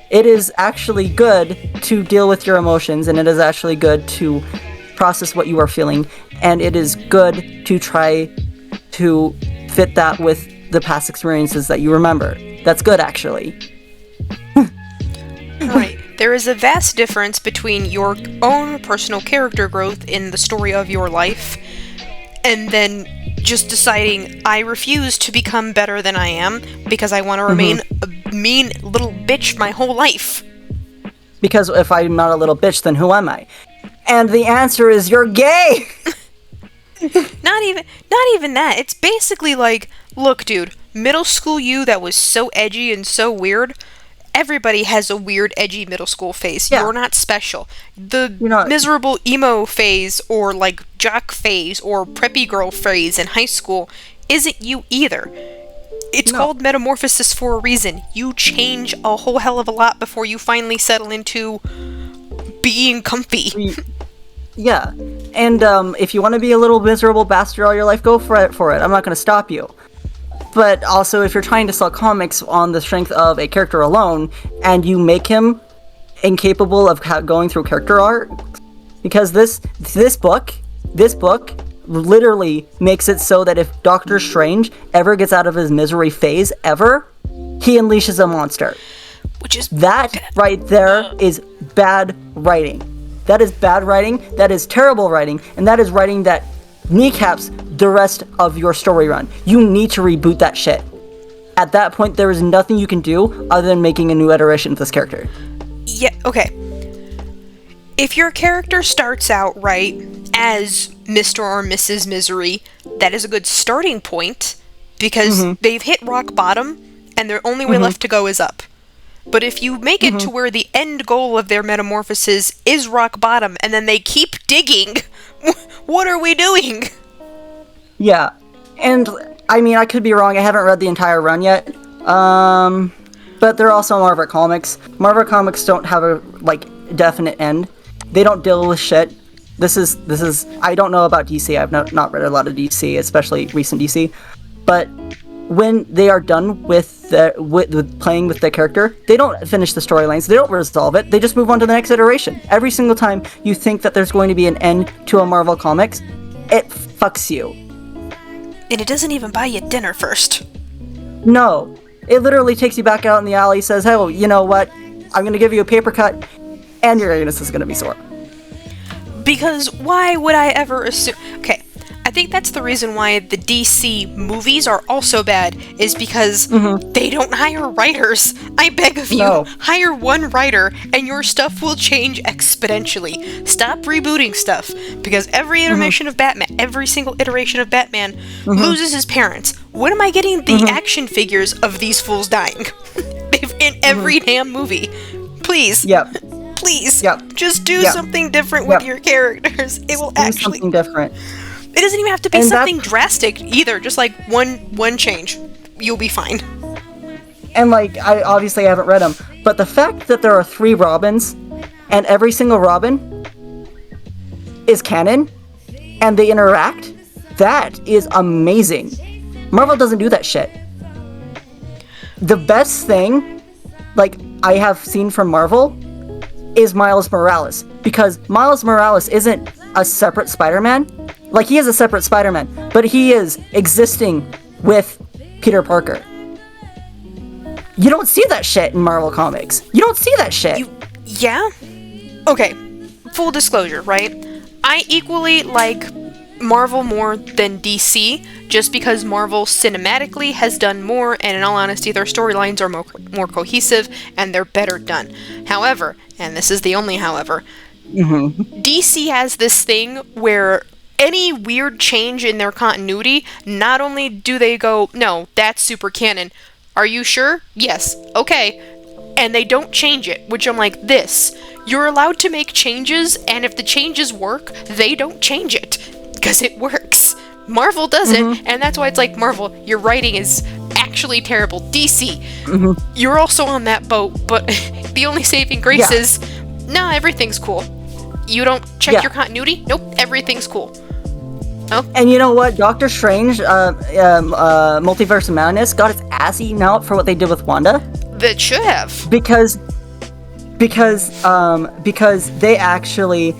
It is actually good to deal with your emotions, and it is actually good to process what you are feeling, and it is good to try to fit that with the past experiences that you remember. That's good, actually. Right. There is a vast difference between your own personal character growth in the story of your life, and then just deciding, I refuse to become better than I am because I want to remain a mean little bitch my whole life. Because if I'm not a little bitch, then who am I? And the answer is, you're gay! Not even that. It's basically look, dude, middle school you that was so edgy and so weird, Everybody has a weird, edgy middle school phase. Yeah. You're not special. The miserable emo phase, or like jock phase, or preppy girl phase in high school isn't you either. It's called metamorphosis for a reason. You change a whole hell of a lot before you finally settle into being comfy. Yeah. And if you want to be a little miserable bastard all your life, go for it. I'm not going to stop you. But also, if you're trying to sell comics on the strength of a character alone, and you make him incapable of going through character arc, because this book literally makes it so that if Doctor Strange ever gets out of his misery phase ever, he unleashes a monster. Which is that right there is bad writing. That is bad writing. That is terrible writing, and that is writing that kneecaps the rest of your story run. You need to reboot that shit. At that point, there is nothing you can do other than making a new iteration of this character. Yeah, okay. If your character starts out right as Mr. or Mrs. Misery, that is a good starting point, because they've hit rock bottom, and their only way left to go is up. But if you make it to where the end goal of their metamorphosis is rock bottom, and then they keep digging, what are we doing? Yeah, and I mean, I could be wrong. I haven't read the entire run yet. But they're also Marvel Comics. Marvel Comics don't have a definite end. They don't deal with shit. This is. I don't know about DC. I've not read a lot of DC, especially recent DC. But when they are done with playing with the character, they don't finish the storylines. They don't resolve it. They just move on to the next iteration. Every single time you think that there's going to be an end to a Marvel Comics, it fucks you. And it doesn't even buy you dinner first. No. It literally takes you back out in the alley, says, hey, well, you know what? I'm going to give you a paper cut, and your anus is going to be sore. Because why would I ever assume... Okay, I think that's the reason why the DC movies are also bad, is because they don't hire writers. I beg of you, hire one writer, and your stuff will change exponentially. Stop rebooting stuff, because every iteration of Batman, every single iteration of Batman loses his parents. When am I getting the action figures of these fools dying? In every damn movie. Please. Yep. Please. Yep. Just do something different with your characters. It will actually... something different. It doesn't even have to be something drastic either. Just like one change. You'll be fine. And I obviously haven't read them, but the fact that there are 3 Robins, and every single Robin is canon, and they interact, that is amazing. Marvel doesn't do that shit. The best thing, I have seen from Marvel, is Miles Morales. Because Miles Morales isn't a separate Spider-Man. He is a separate Spider-Man, but he is existing with Peter Parker. You don't see that shit in Marvel Comics. You don't see that shit. Yeah? Okay, full disclosure, right? I equally like Marvel more than DC, just because Marvel cinematically has done more, and in all honesty, their storylines are more cohesive, and they're better done. However, and this is the only however, DC has this thing where any weird change in their continuity, not only do they go, no, that's super canon. Are you sure? Yes. Okay. And they don't change it, which I'm like, this. You're allowed to make changes, and if the changes work, they don't change it. Because it works. Marvel doesn't, and that's why it's like, Marvel, your writing is actually terrible. DC, you're also on that boat, but the only saving grace is, no, everything's cool. You don't check your continuity? Nope, everything's cool. Oh. And you know what? Doctor Strange, Multiverse of Madness, got its ass eaten out for what they did with Wanda. That should have. Because they actually,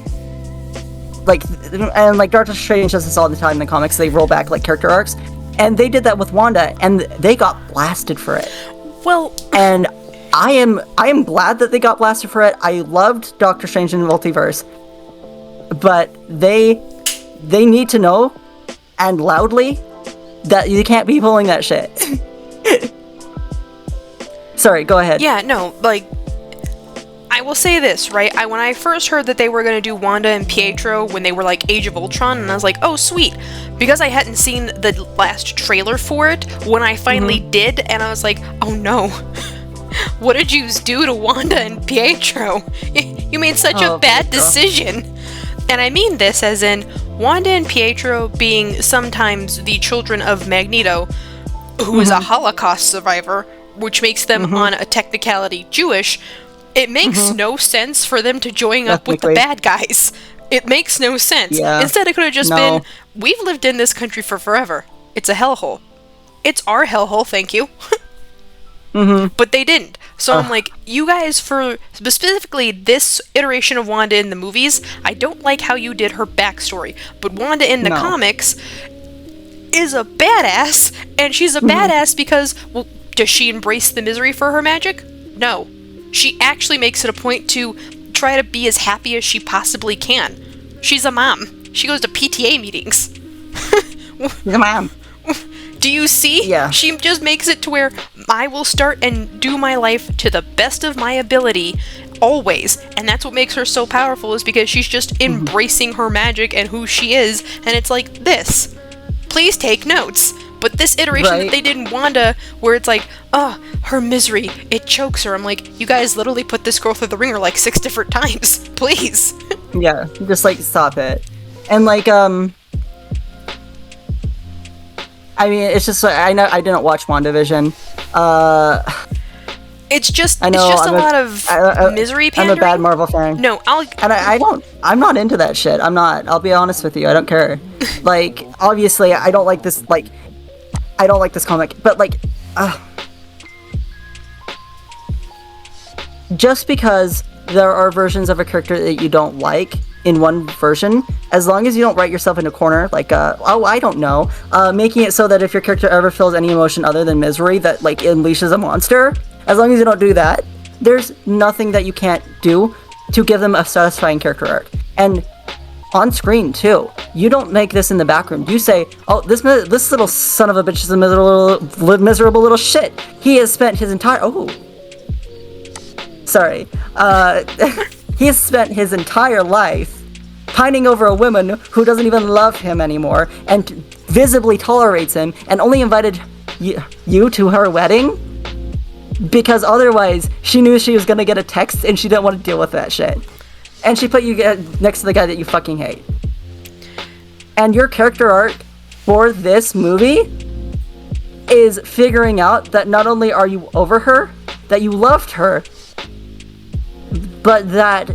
Doctor Strange does this all the time in the comics. They roll back character arcs, and they did that with Wanda, and they got blasted for it. Well, and I am glad that they got blasted for it. I loved Doctor Strange in the Multiverse, but they need to know, and loudly, that you can't be pulling that shit. Sorry, go ahead. Yeah, no, I will say this, right? When I first heard that they were going to do Wanda and Pietro when they were Age of Ultron, and I was like, oh, sweet. Because I hadn't seen the last trailer for it, when I finally did, and I was like, oh no. What did you do to Wanda and Pietro? You made such a bad decision. And I mean this as in Wanda and Pietro being sometimes the children of Magneto, who is a Holocaust survivor, which makes them on a technicality Jewish. It makes no sense for them to join up with the bad guys. It makes no sense. Yeah. Instead, it could have just been, we've lived in this country for forever. It's a hellhole. It's our hellhole, thank you. But they didn't. So I'm like, you guys, for specifically this iteration of Wanda in the movies, I don't like how you did her backstory. But Wanda in the comics is a badass, and she's a badass because, well, does she embrace the misery for her magic? No. She actually makes it a point to try to be as happy as she possibly can. She's a mom. She goes to PTA meetings. She's a mom. Do you see? Yeah. She just makes it to where I will start and do my life to the best of my ability, always. And that's what makes her so powerful, is because she's just embracing her magic and who she is. And it's like this. Please take notes. But this iteration that they did in Wanda, where it's like, oh, her misery, it chokes her. I'm like, you guys literally put this girl through the ringer like 6 different times. Please. Yeah, just like stop it. And like, I mean, it's just I know I didn't watch WandaVision. It's just a lot of misery pandering. I'm a bad Marvel fan. No, I'm not into that shit. I'm not. I'll be honest with you. I don't care. Like, obviously, I don't like this. Like, I don't like this comic. But like, just because there are versions of a character that you don't like in one version, as long as you don't write yourself in a corner, like, I don't know, making it so that if your character ever feels any emotion other than misery, that, like, unleashes a monster, as long as you don't do that, there's nothing that you can't do to give them a satisfying character arc. And on screen, too. You don't make this in the background. You say, oh, this little son of a bitch is a miserable little shit. He has spent his entire... he has spent his entire life pining over a woman who doesn't even love him anymore and visibly tolerates him and only invited you to her wedding because otherwise she knew she was going to get a text and she didn't want to deal with that shit. And she put you next to the guy that you fucking hate. And your character arc for this movie is figuring out that not only are you over her, that you loved her, but that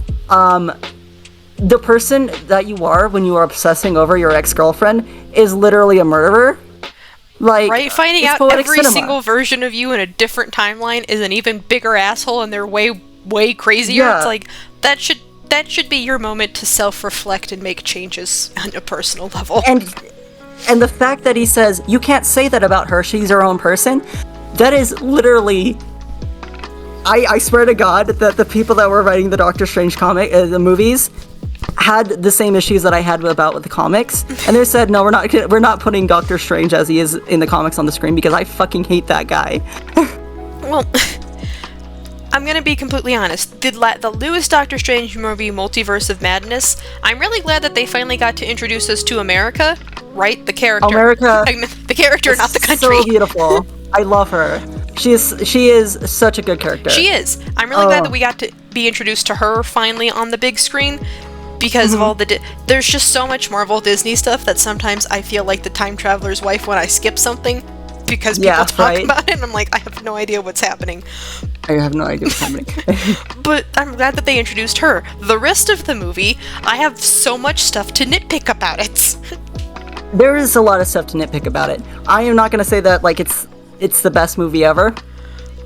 the person that you are when you are obsessing over your ex-girlfriend is literally a murderer. Like, right, finding out every single version of you in a different timeline is an even bigger asshole and they're way crazier. Yeah. It's like, that should be your moment to self-reflect and make changes on a personal level. And the fact that he says, you can't say that about her, she's her own person, that is literally... I swear to God that the people that were writing the Doctor Strange comic, the movies, had the same issues that I had with the comics, and they said, no, we're not putting Doctor Strange as he is in the comics on the screen because I fucking hate that guy. Well, I'm gonna be completely honest. The newest Doctor Strange movie, Multiverse of Madness, I'm really glad that they finally got to introduce us to America, right? The character. America. I mean, the character, not the country. So beautiful. I love her. She is such a good character. She is. I'm really glad that we got to be introduced to her finally on the big screen because of all there's just so much Marvel Disney stuff that sometimes I feel like the time traveler's wife when I skip something because people talk about it and I'm like, I have no idea what's happening. I have no idea what's happening. But I'm glad that they introduced her. The rest of the movie, I have so much stuff to nitpick about it. There is a lot of stuff to nitpick about it. I am not going to say that like it's the best movie ever,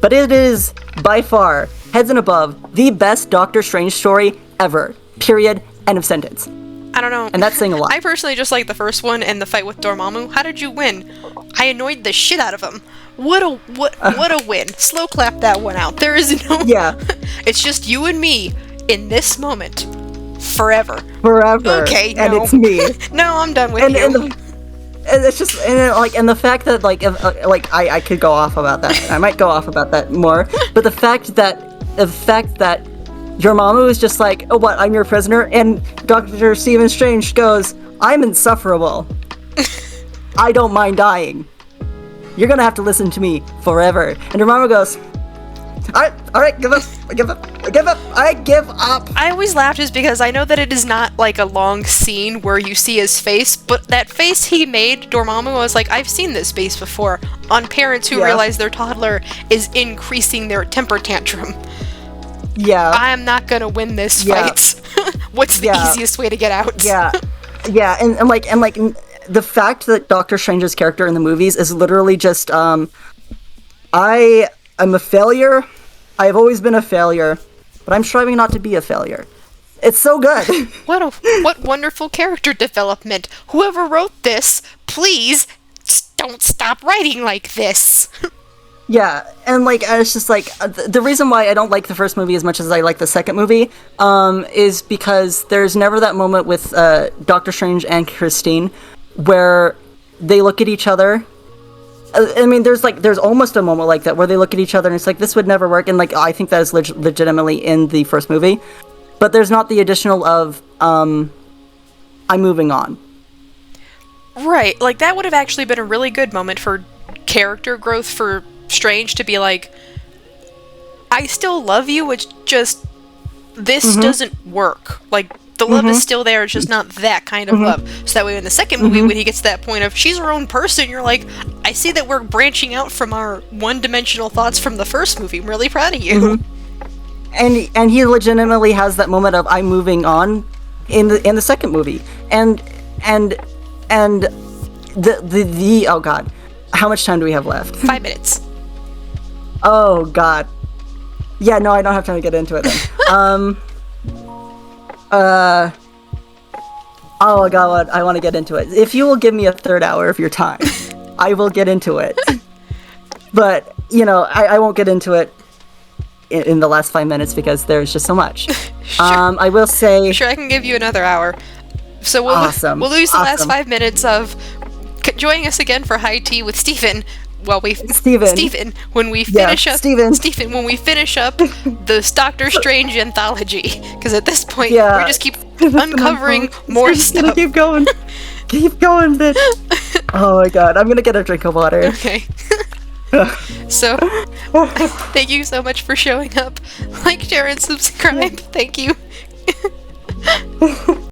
but it is by far, heads and above, the best Doctor Strange story ever. Period. End of sentence. I don't know. And that's saying a lot. I personally just like the first one and the fight with Dormammu. How did you win? I annoyed the shit out of him. What a win. Slow clap that one out. There is no... Yeah. It's just you and me in this moment. Forever. Okay, no. And it's me. No, I'm done with you. And it's just, and the fact that, I could go off about that. I might go off about that more. But the fact that your mama was just like, oh, what, I'm your prisoner? And Dr. Stephen Strange goes, I'm insufferable. I don't mind dying. You're gonna have to listen to me forever. And your mama goes, Alright, give up. I give up. I always laugh just because I know that it is not like a long scene where you see his face, but that face he made, Dormammu, was like, I've seen this face before on parents who realize their toddler is increasing their temper tantrum. Yeah. I'm not gonna win this fight. What's the easiest way to get out? Yeah, and the fact that Doctor Strange's character in the movies is literally just, I am a failure. I have always been a failure, but I'm striving not to be a failure. It's so good. What wonderful character development. Whoever wrote this, please don't stop writing like this. Yeah, and it's just the reason why I don't like the first movie as much as I like the second movie is because there's never that moment with Doctor Strange and Christine where they look at each other. I mean, there's almost a moment like that where they look at each other and it's like, this would never work, and I think that is legitimately in the first movie, but there's not the additional of I'm moving on. Right, that would have actually been a really good moment for character growth for Strange to be like, I still love you, it's just this doesn't work. The love is still there, it's just not that kind of love. So that way in the second movie, when he gets to that point of she's her own person, you're like, I see that we're branching out from our one-dimensional thoughts from the first movie. I'm really proud of you. And he legitimately has that moment of I'm moving on in the second movie. And the oh god. How much time do we have left? 5 minutes. Oh god. Yeah, no, I don't have time to get into it then. Oh god, I want to get into it. If you will give me a third hour of your time, I will get into it. But, I won't get into it in the last 5 minutes because there's just so much. Sure. I will say... Sure, I can give you another hour. So we'll lose the last 5 minutes of joining us again for high tea with Stephen. When we finish up the Doctor Strange anthology, because at this point we just keep uncovering more stuff. Keep going, bitch. Oh my god, I'm gonna get a drink of water. Okay. So, thank you so much for showing up. Like, share, and subscribe. Thank you.